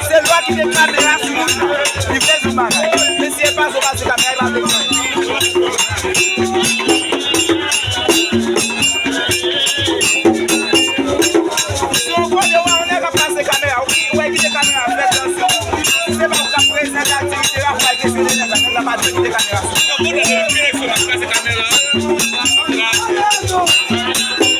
C'est loi qui déclare des races. Il fait du bagage. Mais si elle passe au bas de la mer, il va si on voit de voir, on est capable de caméra. Oui, qui des caméras, faites attention. C'est pas pour la présenter l'activité, on va questionner les caméras. On va pas de caméras.